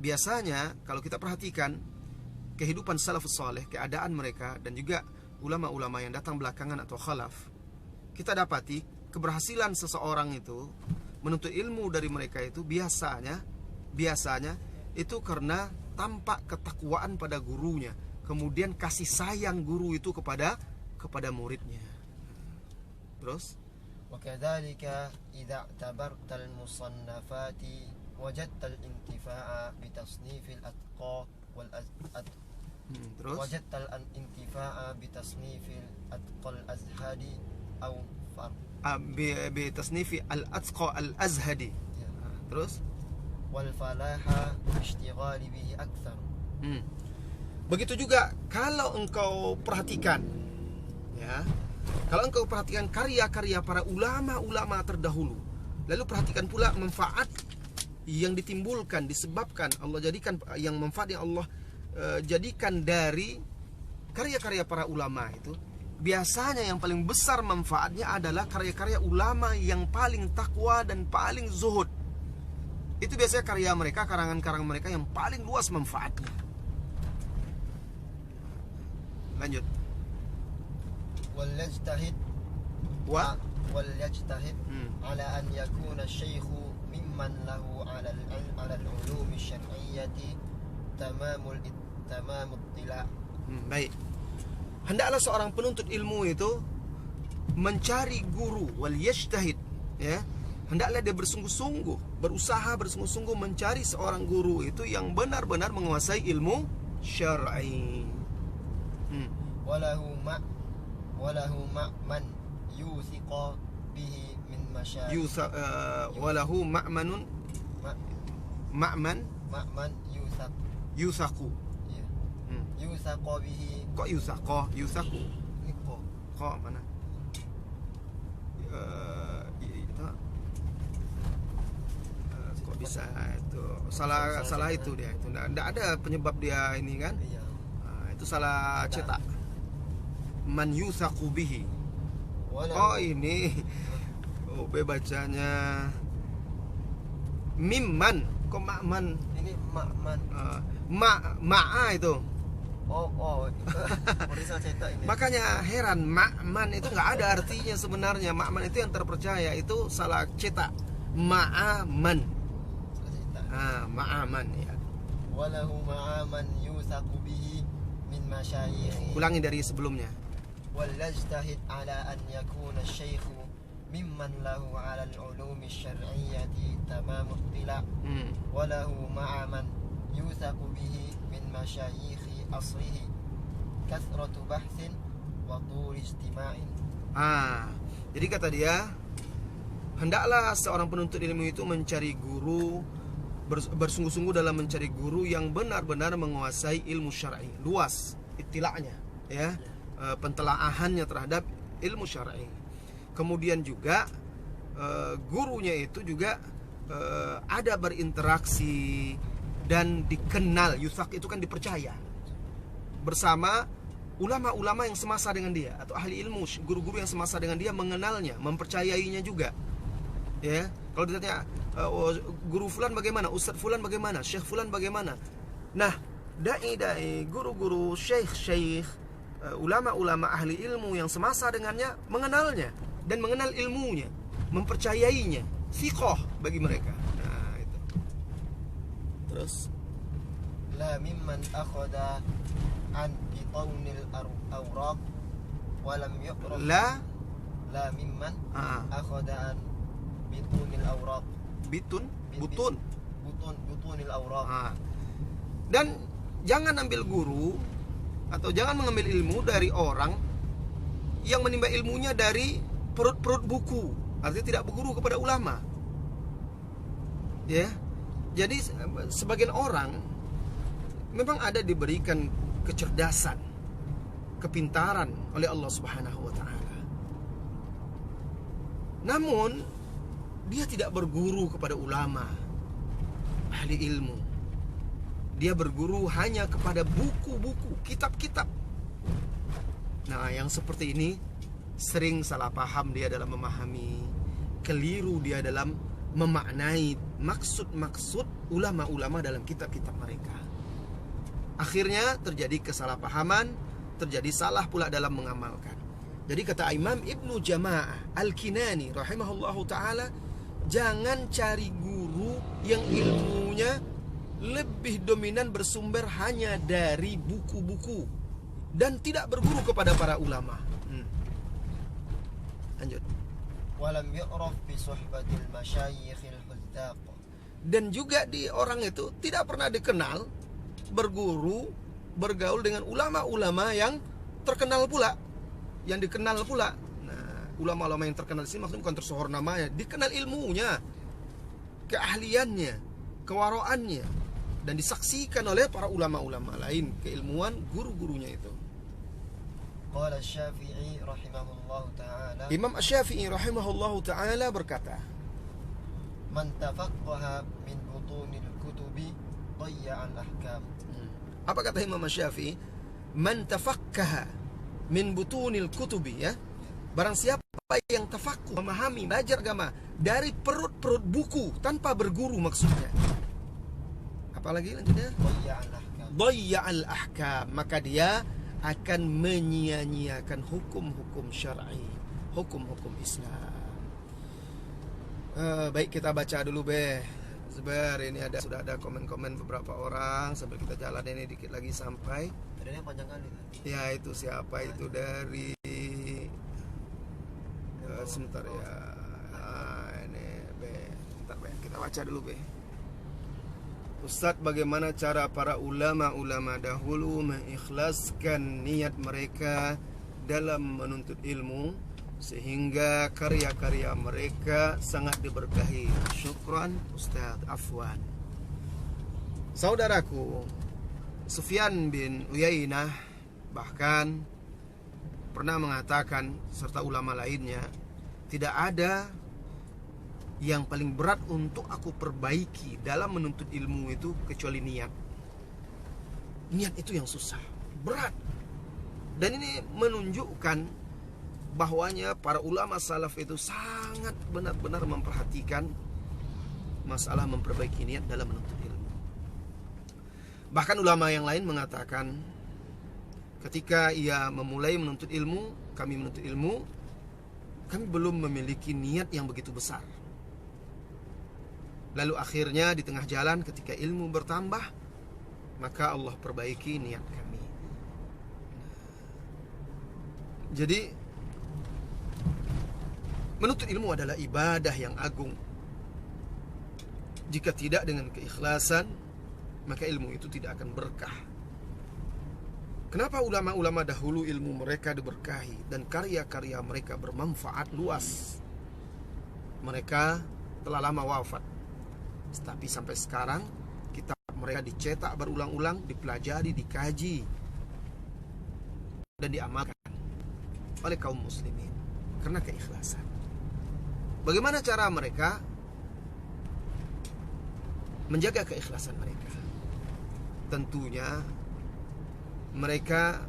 biasanya kalau kita perhatikan kehidupan salafus saleh, keadaan mereka dan juga ulama-ulama yang datang belakangan atau khalaf, kita dapati keberhasilan seseorang itu menuntut ilmu dari mereka itu biasanya itu karena tampak ketakwaan pada gurunya, kemudian kasih sayang guru itu kepada muridnya. Terus وكذلك إذا اعتبرت المصنفات وجدت الانتفاع بتصنيف الأتقى terus وجدت الانتفاع بتصنيف الأتقى الأزهدي أو بتصنيف الأتقى الأزهدي. Terus والفلاح باشتغال به أكثر. Begitu juga kalau engkau perhatikan, ya, kalau engkau perhatikan karya-karya para ulama-ulama terdahulu, lalu perhatikan pula manfaat yang ditimbulkan disebabkan Allah jadikan, yang manfaat yang Allah jadikan dari karya-karya para ulama itu, biasanya yang paling besar manfaatnya adalah karya-karya ulama yang paling takwa dan paling zuhud. Itu biasanya karya mereka, karangan-karangan mereka yang paling luas manfaatnya. Lanjut. وليجتهد على أن يكون الشيخ ممن له على العلوم الشرعية تمام الاطلاع. Baik. Hendaklah seorang penuntut ilmu itu mencari guru, wal yajtahid, ya. Hendaklah dia berusaha bersungguh-sungguh mencari seorang guru itu yang benar-benar menguasai ilmu syar'i. وله مأمن يوثق به من مشايخ وله مأمن يوثق يوثق به. Kok yusaku? Kok mana? Kok bisa itu salah itu dia itu. Enggak ada penyebab dia ini kan? Itu salah cetak. Man yusaku bihi. Oh ini bacanya mimman. Kok ma'man? Ini ma'man. Ma'a itu. Oh Orisa cetak ini. Makanya heran, ma'man itu nggak ada artinya sebenarnya. Ma'man itu yang terpercaya, itu salah cetak. Ma'aman. Ma'aman ya. Walahu ma'aman yusaku bihi min masyayikhi. Ulangi dari sebelumnya. وليجتهد على أن يكون الشيخ ممن له على العلوم الشرعية تمام اطلاع وله مع من يوثق به من مشايخ أصله كثرة بحث وطول اجتماع. Jadi kata dia, hendaklah seorang penuntut ilmu itu mencari guru, bersungguh-sungguh dalam mencari guru yang benar-benar menguasai ilmu syar'i, luas ittila'nya, ya. Pentelaahannya terhadap ilmu syar'i. Kemudian juga gurunya itu juga ada berinteraksi dan dikenal. Yuthaq itu kan dipercaya bersama ulama-ulama yang semasa dengan dia, atau ahli ilmu, guru-guru yang semasa dengan dia mengenalnya, mempercayainya juga. Ya, kalau ditanya guru fulan bagaimana, ustaz fulan bagaimana, syekh fulan bagaimana. Nah, dai-dai, guru-guru, syekh-syekh, ulama-ulama ahli ilmu yang semasa dengannya mengenalnya dan mengenal ilmunya, mempercayainya, thiqah bagi mereka. Nah, itu. Terus la mimman akhadha an bitunil awraq wa lam yuqrab. La mimman akhadha an bitunil awraq. Butunil awraq. Dan jangan ambil guru atau jangan mengambil ilmu dari orang yang menimba ilmunya dari perut-perut buku, artinya tidak berguru kepada ulama. Ya. Jadi sebagian orang memang ada diberikan kecerdasan, kepintaran oleh Allah Subhanahu wa taala. Namun dia tidak berguru kepada ulama, ahli ilmu. Dia berguru hanya kepada buku-buku, kitab-kitab. Nah, yang seperti ini sering salah paham dia dalam memahami, keliru dia dalam memaknai maksud-maksud ulama-ulama dalam kitab-kitab mereka. Akhirnya terjadi kesalahpahaman, terjadi salah pula dalam mengamalkan. Jadi kata Imam Ibnu Jama'ah Al-Kinani rahimahullahu ta'ala, jangan cari guru yang ilmunya lebih dominan bersumber hanya dari buku-buku dan tidak berguru kepada para ulama. Lanjut. Walam yu'raf bi suhbatil masyayikhil huddaq. Dan juga di orang itu tidak pernah dikenal berguru, bergaul dengan ulama-ulama yang terkenal pula, yang dikenal pula. Nah, ulama-ulama yang terkenal di sini maksudnya bukan tersohor namanya, dikenal ilmunya, keahliannya, kewaraannya, dan disaksikan oleh para ulama-ulama lain keilmuan guru-gurunya itu. Qala Asy-Syafi'i rahimahullahu ta'ala, Imam Asy-Syafi'i rahimahullahu ta'ala berkata, man tafaqqaha min butunil kutubi dhayya'al ahkam. Apa kata Imam Asy-Syafi'i? Man tafakkaha min butunil kutubi, ya. Barang siapa yang tafakkuh, memahami, belajar agama dari perut-perut buku tanpa berguru maksudnya. Apalagi lanjutnya? Dhayya'al ahkam. Dhayya'al ahkam, maka dia akan menyia-nyiakan hukum-hukum syar'i, hukum-hukum Islam. Baik, kita baca dulu Sebentar, ini sudah ada komen-komen beberapa orang sambil kita jalan ini dikit lagi sampai. Ada yang panjang kali. Ya, itu siapa itu dari sebentar ya. Ini sebentar kita baca dulu Ustadz, bagaimana cara para ulama-ulama dahulu mengikhlaskan niat mereka dalam menuntut ilmu sehingga karya-karya mereka sangat diberkahi? Syukran Ustadz, afwan. Saudaraku, Sufyan bin Uyainah bahkan pernah mengatakan, serta ulama lainnya, tidak ada yang paling berat untuk aku perbaiki dalam menuntut ilmu itu kecuali niat. Niat itu yang susah, berat. Dan ini menunjukkan bahwanya para ulama salaf itu sangat benar-benar memperhatikan masalah memperbaiki niat dalam menuntut ilmu. Bahkan ulama yang lain mengatakan, ketika ia memulai menuntut ilmu, kami menuntut ilmu, kami belum memiliki niat yang begitu besar. Lalu akhirnya di tengah jalan ketika ilmu bertambah, maka Allah perbaiki niat kami. Jadi menuntut ilmu adalah ibadah yang agung. Jika tidak dengan keikhlasan, maka ilmu itu tidak akan berkah. Kenapa ulama-ulama dahulu ilmu mereka diberkahi dan karya-karya mereka bermanfaat luas? Mereka telah lama wafat, tapi sampai sekarang kitab mereka dicetak berulang-ulang, dipelajari, dikaji, dan diamalkan oleh kaum muslimin karena keikhlasan. Bagaimana cara mereka menjaga keikhlasan mereka? Tentunya mereka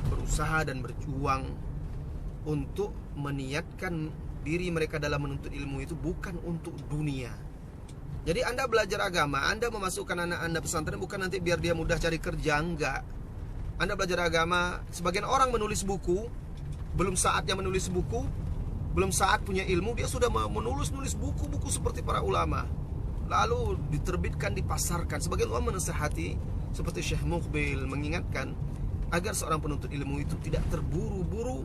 berusaha dan berjuang untuk meniatkan diri mereka dalam menuntut ilmu itu bukan untuk dunia. Jadi Anda belajar agama, Anda memasukkan anak Anda pesantren bukan nanti biar dia mudah cari kerja, enggak. Anda belajar agama, sebagian orang menulis buku, belum saatnya menulis buku, belum saat punya ilmu, dia sudah menulis buku-buku seperti para ulama. Lalu diterbitkan, dipasarkan. Sebagian ulama menasihati, seperti Syekh Muqbil mengingatkan, agar seorang penuntut ilmu itu tidak terburu-buru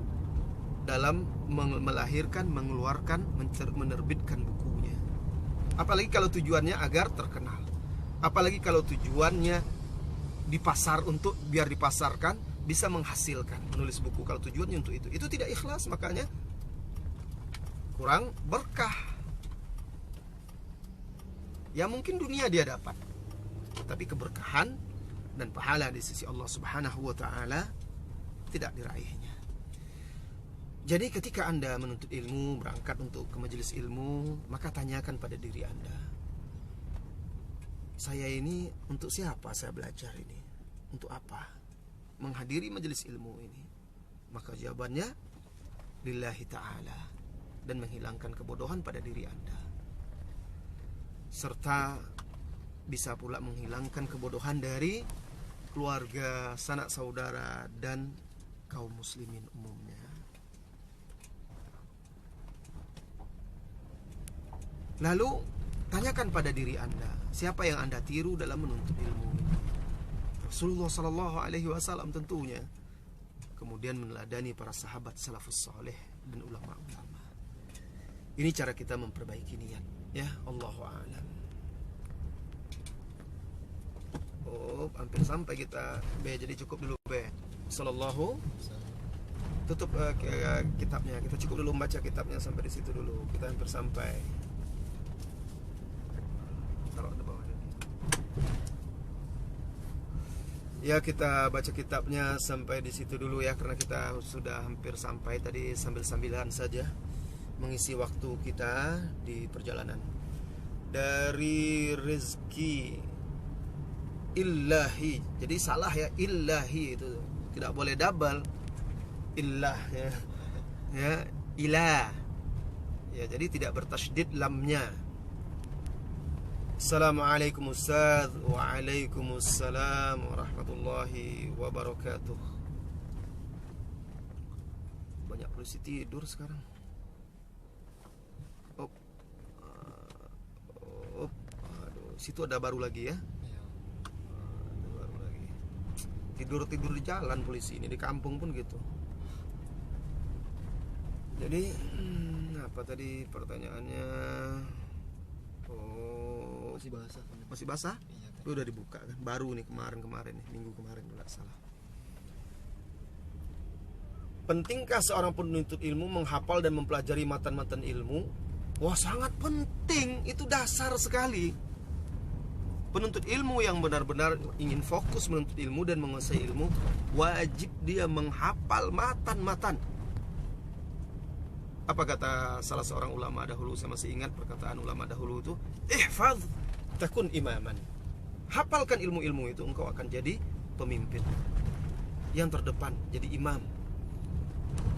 dalam melahirkan, mengeluarkan, menerbitkan bukunya. Apalagi kalau tujuannya agar terkenal. Apalagi kalau tujuannya di pasar untuk biar dipasarkan, bisa menghasilkan menulis buku. Kalau tujuannya untuk itu tidak ikhlas, makanya kurang berkah. Ya mungkin dunia dia dapat, tapi keberkahan dan pahala di sisi Allah Subhanahu wa ta'ala tidak diraihnya. Jadi ketika Anda menuntut ilmu, berangkat untuk ke majelis ilmu, maka tanyakan pada diri Anda, saya ini untuk siapa saya belajar ini? Untuk apa? Menghadiri majelis ilmu ini. Maka jawabannya lillahi ta'ala, dan menghilangkan kebodohan pada diri Anda. serta bisa pula menghilangkan kebodohan dari keluarga, sanak saudara, dan kaum muslimin umumnya. Lalu tanyakan pada diri Anda, siapa yang Anda tiru dalam menuntut ilmu ini? Rasulullah Sallallahu Alaihi Wasallam tentunya. Kemudian meneladani para sahabat salafus saleh dan ulama-ulama. Ini cara kita memperbaiki niat, ya. Allahu a'lam. Oh, hampir sampai kita. Be, jadi cukup dulu, Be. Sallallahu. Tutup kitabnya. Kita cukup dulu membaca kitabnya sampai di situ dulu. Kita hampir sampai. Taruh di bawah ini. Ya, kita baca kitabnya sampai di situ dulu ya, karena kita sudah hampir sampai tadi, sambil-sambilan saja mengisi waktu kita di perjalanan. Dari rezeki illahi. Jadi salah ya, illahi itu tidak boleh double. Illah ya. Ya, ilah. Ya, jadi tidak bertasydid lamnya. Assalamualaikum Ustaz. Waalaikumsalam warahmatullahi wabarakatuh. Banyak polisi tidur sekarang. Aduh, situ ada baru lagi ya. Ada baru lagi. Tidur-tidur di jalan polisi ini, di kampung pun gitu. Jadi apa tadi pertanyaannya? Oh, masih basah? Iya, Itu udah dibuka kan? Baru nih kemarin nih, minggu kemarin kalau nggak salah. Pentingkah seorang penuntut ilmu menghafal dan mempelajari matan-matan ilmu? Wah, sangat penting. Itu dasar sekali. Penuntut ilmu yang benar-benar ingin fokus menuntut ilmu dan menguasai ilmu, wajib dia menghafal matan-matan. Apa kata salah seorang ulama dahulu? Saya masih ingat perkataan ulama dahulu itu, ihfaz takun imaman. Hafalkan ilmu-ilmu itu, engkau akan jadi pemimpin yang terdepan, jadi imam.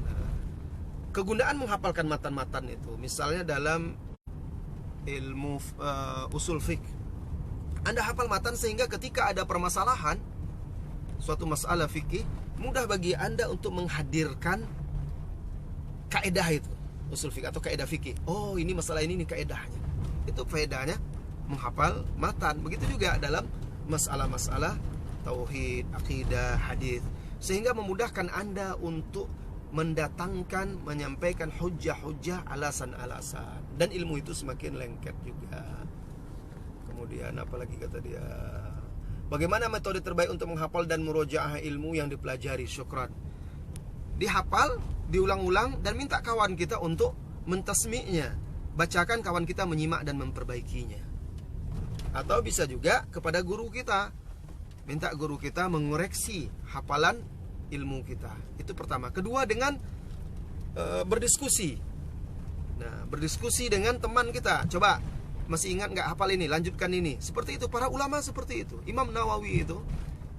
Nah, kegunaan menghafalkan matan-matan itu, misalnya dalam ilmu usul fiqh, Anda hafal matan sehingga ketika ada permasalahan suatu masalah fikih, mudah bagi Anda untuk menghadirkan kaedah itu, usul fikih atau kaedah fikih. Oh, ini masalah ini kaedahnya. Itu faedahnya menghafal matan. Begitu juga dalam masalah-masalah tauhid, akidah, hadis, sehingga memudahkan Anda untuk mendatangkan, menyampaikan hujah-hujah, alasan-alasan, dan ilmu itu semakin lengket juga. Kemudian apalagi kata dia, bagaimana metode terbaik untuk menghafal dan murojaah ilmu yang dipelajari? Syukran. Dihafal, diulang-ulang, dan minta kawan kita untuk mentasmi'nya. Bacakan, kawan kita menyimak dan memperbaikinya. Atau bisa juga kepada guru kita, minta guru kita mengoreksi hafalan ilmu kita. Itu pertama. Kedua, dengan berdiskusi. Nah, berdiskusi dengan teman kita. Coba, masih ingat nggak hafal ini? Lanjutkan ini. Seperti itu, para ulama seperti itu. Imam Nawawi itu,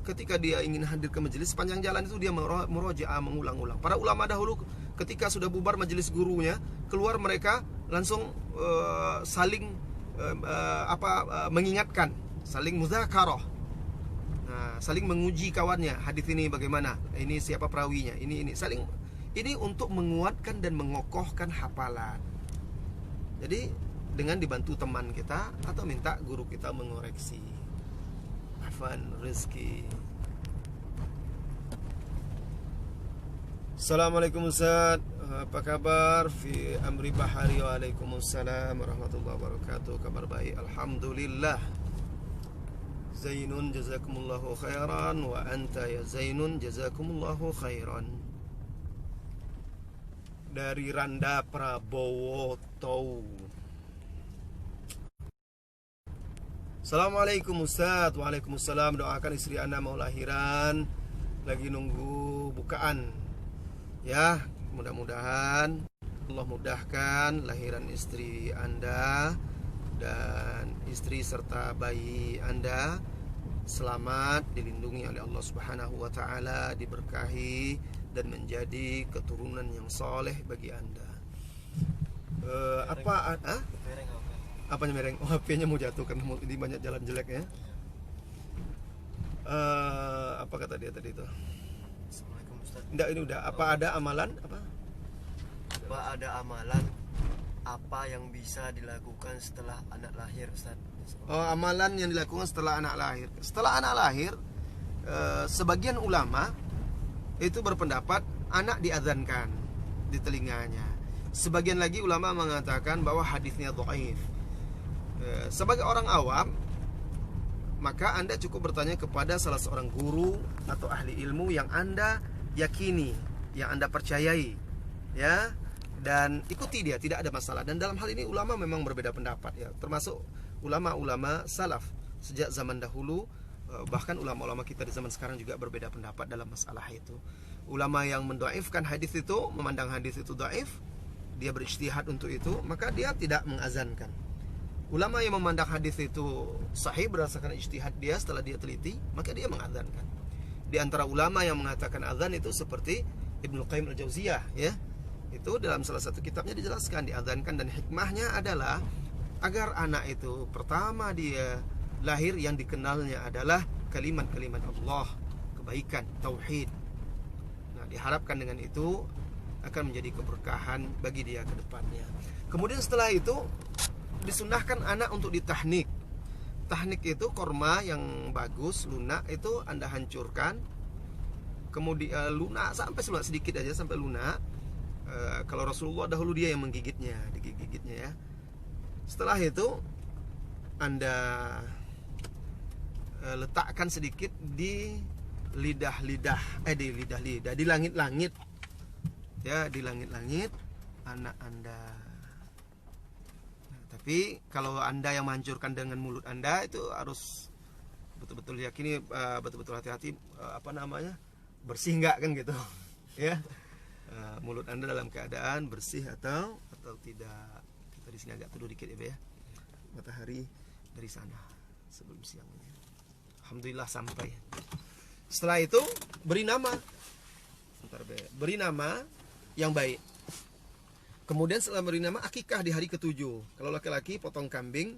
ketika dia ingin hadir ke majelis, sepanjang jalan itu dia murojaah, mengulang-ulang. Para ulama dahulu ketika sudah bubar majelis gurunya, keluar mereka langsung saling mengingatkan, saling mudzakarah. Nah, saling menguji kawannya, hadis ini bagaimana? Ini siapa perawinya? Ini saling, ini untuk menguatkan dan mengokohkan hafalan. Jadi dengan dibantu teman kita atau minta guru kita mengoreksi. Afan rezeki. Assalamualaikum Ustaz, apa kabar? Fi amri bahari. Waalaikumsalam warahmatullahi wabarakatuh. Kabar baik, alhamdulillah. Zainun jazakumullahu khairan. Wa anta ya Zainun jazakumullahu khairan. Dari Randa Prabowo Tau. Assalamualaikum Ustaz. Waalaikumsalam. Doakan istri Anda mau lahiran, lagi nunggu bukaan. Ya, mudah-mudahan Allah mudahkan lahiran istri Anda dan istri serta bayi Anda selamat, dilindungi oleh Allah Subhanahu wa taala, diberkahi dan menjadi keturunan yang soleh bagi Anda. Apanya mereng? Oh, HP-nya mau jatuh karena ini banyak jalan jelek ya. Apa kata dia tadi itu? Assalamualaikum Ustaz. Enggak, ini udah. Apa ada amalan? Apa ada amalan apa yang bisa dilakukan setelah anak lahir, Ustaz? Oh, amalan yang dilakukan setelah anak lahir. Setelah anak lahir, sebagian ulama itu berpendapat anak diazankan di telinganya. Sebagian lagi ulama mengatakan bahwa hadisnya dhaif. Sebagai orang awam, maka Anda cukup bertanya kepada salah seorang guru atau ahli ilmu yang Anda yakini, yang Anda percayai, ya, dan ikuti dia, tidak ada masalah. Dan dalam hal ini ulama memang berbeda pendapat, ya, termasuk ulama-ulama salaf sejak zaman dahulu, bahkan ulama-ulama kita di zaman sekarang juga berbeda pendapat dalam masalah itu. Ulama yang mendhaifkan hadis itu, memandang hadis itu dhaif, dia berijtihad untuk itu, maka dia tidak mengazankan. Ulama yang memandang hadis itu sahih berdasarkan ijtihad dia, setelah dia teliti, maka dia mengazankan. Di antara ulama yang mengatakan azan itu seperti Ibnu Qayyim al-Jauziyah, ya. Itu dalam salah satu kitabnya dijelaskan diazankan, dan hikmahnya adalah agar anak itu pertama dia lahir yang dikenalnya adalah kalimat-kalimat Allah, kebaikan, tauhid. Nah, diharapkan dengan itu akan menjadi keberkahan bagi dia ke depannya. Kemudian setelah itu disunahkan anak untuk ditahnik. Tahnik itu korma yang bagus, lunak, itu Anda hancurkan. Kemudian lunak sampai sedikit aja sampai lunak. Kalau Rasulullah dahulu dia yang menggigitnya, digigitnya ya. Setelah itu Anda letakkan sedikit di lidah-lidah, di langit-langit, ya, di langit-langit anak Anda. Nah, tapi kalau Anda yang menghancurkan dengan mulut Anda, itu harus betul-betul yakini, betul-betul hati-hati, bersih nggak kan gitu, ya. Mulut Anda dalam keadaan bersih atau tidak. Kita di sini agak teduh dikit ya, matahari dari sana sebelum siang ini. Alhamdulillah sampai. Setelah itu beri nama. Beri nama yang baik. Kemudian setelah beri nama, akikah di hari ke-7. Kalau laki-laki potong kambing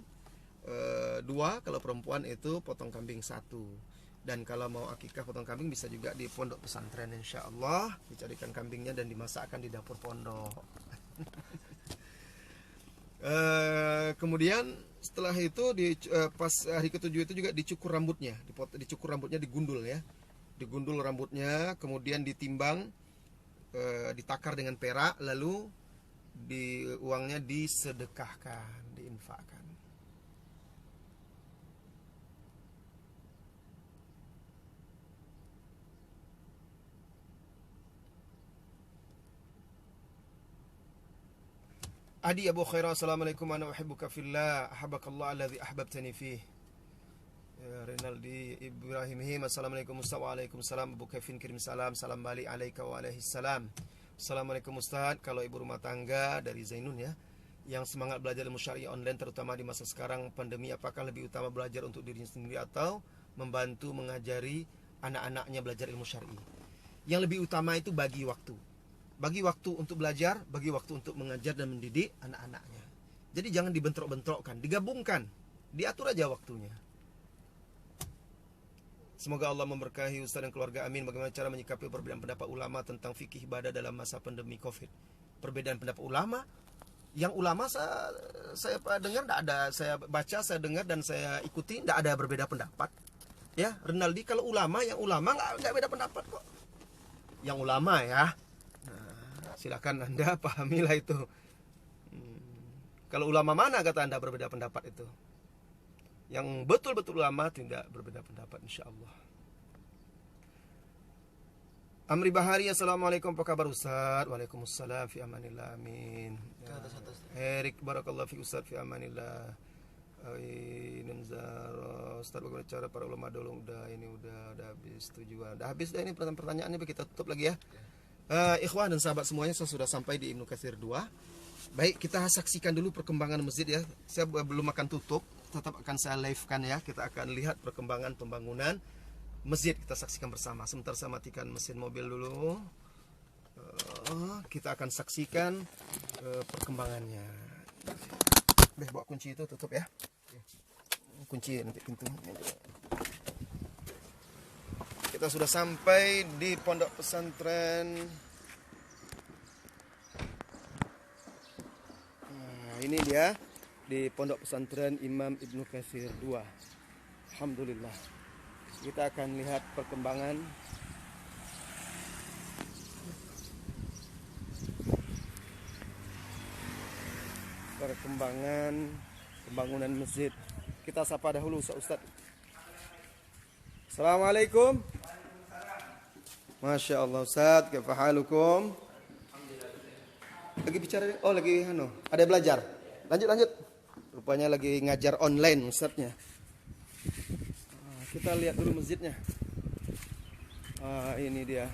2, kalau perempuan itu potong kambing 1. Dan kalau mau akikah potong kambing bisa juga di pondok pesantren, insya Allah dicarikan kambingnya dan dimasakkan di dapur pondok. Kemudian setelah itu pas hari ke-7 itu juga dicukur rambutnya, digundul ya, digundul rambutnya, kemudian ditimbang, ditakar dengan perak, lalu uangnya disedekahkan, diinfakkan. Adi Abu Khairah, assalamualaikum, ana uhibbuka fillah, ahabbakallah alladhi ahbabtani fih. Rinaldi Ibrahim Him, assalamualaikum Ustaz. Waalaikumsalam. Abu Kevin kirim salam balik alaika wa alaihi salam. Assalamualaikum Ustaz. Kalau ibu rumah tangga dari Zainun ya, yang semangat belajar ilmu syar'i online terutama di masa sekarang pandemi, apakah lebih utama belajar untuk dirinya sendiri atau membantu mengajari anak-anaknya belajar ilmu syar'i? Yang lebih utama itu bagi waktu. Bagi waktu untuk belajar, bagi waktu untuk mengajar dan mendidik anak-anaknya. Jadi jangan dibentrok-bentrokkan, digabungkan, diatur aja waktunya. Semoga Allah memberkahi Ustaz dan keluarga, amin. Bagaimana cara menyikapi perbedaan pendapat ulama tentang fikih ibadah dalam masa pandemi Covid? Perbedaan pendapat ulama, yang ulama saya dengar tidak ada, saya baca, saya dengar dan saya ikuti, tidak ada berbeda pendapat. Ya, Renaldi, kalau yang ulama nggak beda pendapat kok. Yang ulama ya. Silakan Anda pahamilah itu. Kalau ulama mana kata Anda berbeda pendapat itu? Yang betul-betul ulama tidak berbeda pendapat, insya Allah. Amri Bahari, assalamualaikum, apa kabar Ustaz? Waalaikumsalam, fi amanillah, amin. Erik, barakallah fi Ustaz, fi amanillah. Ustaz, bagaimana cara para ulama dulu? Udah habis tujuan. Udah habis dah ini pertanyaannya, kita tutup lagi ya. Ikhwah dan sahabat semuanya, saya sudah sampai di Ibnu Katsir 2. Baik, kita saksikan dulu perkembangan masjid ya. Saya belum akan tutup, tetap akan saya live-kan ya. Kita akan lihat perkembangan pembangunan masjid, kita saksikan bersama. Sebentar saya matikan mesin mobil dulu. Kita akan saksikan perkembangannya. Udah bawa kunci itu tutup ya. Kunci nanti pintu. Kita sudah sampai di pondok pesantren. Nah, ini dia di pondok pesantren Imam Ibnu Katsir 2. Alhamdulillah. Kita akan lihat perkembangan pembangunan masjid. Kita sapa dahulu Ustaz. Assalamualaikum. Masya Allah Ustaz, kaifa halukum? Lagi bicara, oh lagi ada belajar. Lanjut. Rupanya lagi ngajar online Ustaznya. Kita lihat dulu masjidnya. Ini dia.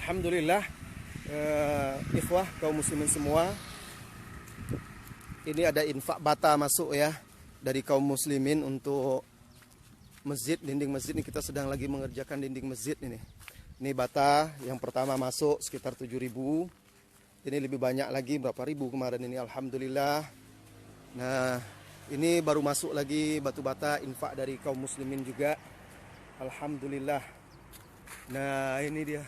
Alhamdulillah, ikhwah kaum muslimin semua. Ini ada infak bata masuk ya dari kaum muslimin untuk masjid, dinding masjid ini. Kita sedang lagi mengerjakan dinding masjid ini. Ini bata yang pertama masuk sekitar 7.000. Ini lebih banyak lagi, berapa ribu kemarin ini, alhamdulillah. Nah, ini baru masuk lagi batu bata infak dari kaum muslimin juga. Alhamdulillah. Nah, ini dia.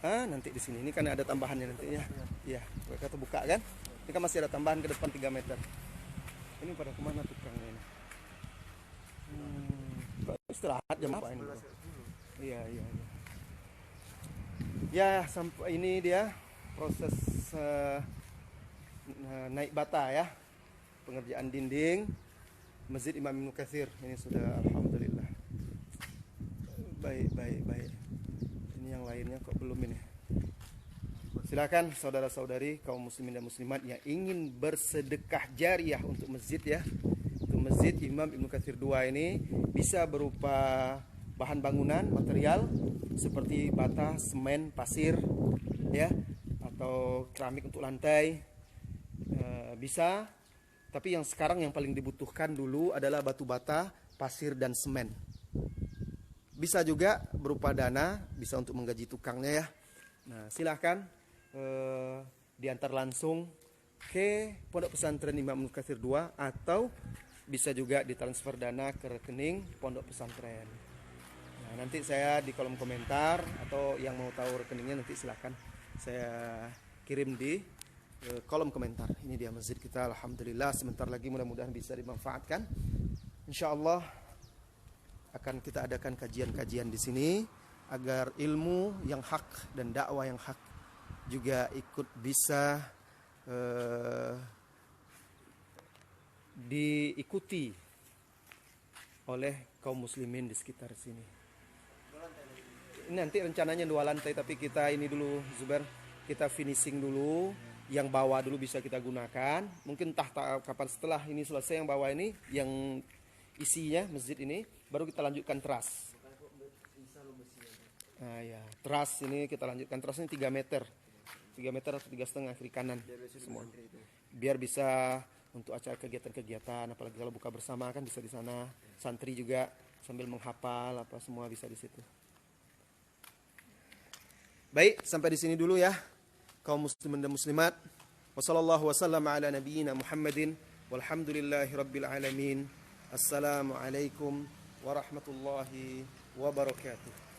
Nanti di sini. Ini kan ada tambahannya nanti ya. Iya, kita buka kan. Ini kan masih ada tambahan ke depan 3 meter. Ini pada kemana tukangnya ini? Istirahat jam apa ini? Iya. Ya, sampai ini dia proses naik bata ya. Pengerjaan dinding Masjid Imam Ibnu Katsir. Ini sudah alhamdulillah. Baik. Ini yang lainnya kok belum ini. Silakan saudara-saudari kaum muslimin dan muslimat yang ingin bersedekah jariah untuk masjid ya. Untuk Masjid Imam Ibnu Katsir 2 ini bisa berupa bahan bangunan, material seperti bata, semen, pasir ya, atau keramik untuk lantai. Bisa. Tapi yang sekarang yang paling dibutuhkan dulu adalah batu bata, pasir dan semen. Bisa juga berupa dana, bisa untuk menggaji tukangnya ya. Nah, silahkan diantar langsung ke Pondok Pesantren Imam Ibnu Katsir 2 atau bisa juga ditransfer dana ke rekening Pondok Pesantren. Nah, nanti saya di kolom komentar atau yang mau tahu rekeningnya nanti silahkan saya kirim di kolom komentar. Ini dia masjid kita, alhamdulillah. Sebentar lagi mudah-mudahan bisa dimanfaatkan. Insya Allah akan kita adakan kajian-kajian di sini agar ilmu yang hak dan dakwah yang hak juga ikut bisa diikuti oleh kaum muslimin di sekitar sini. Nanti rencananya 2 lantai, tapi kita ini dulu Zubair, kita finishing dulu. Yang bawah dulu bisa kita gunakan. Mungkin entah kapan setelah ini selesai yang bawah ini, yang isinya masjid ini, baru kita lanjutkan teras. Ya, teras ini kita lanjutkan, teras ini 3 meter. 3 meter atau 3,5 kiri kanan semua. Biar bisa untuk acara kegiatan-kegiatan, apalagi kalau buka bersama kan bisa di sana. Santri juga sambil menghafal apa semua bisa di situ. Baik, sampai di sini dulu ya kaum muslimin dan muslimat. Wassallallahu wasallam ala nabiyyina Muhammadin walhamdulillahi rabbil alamin. Assalamualaikum warahmatullahi wabarakatuh.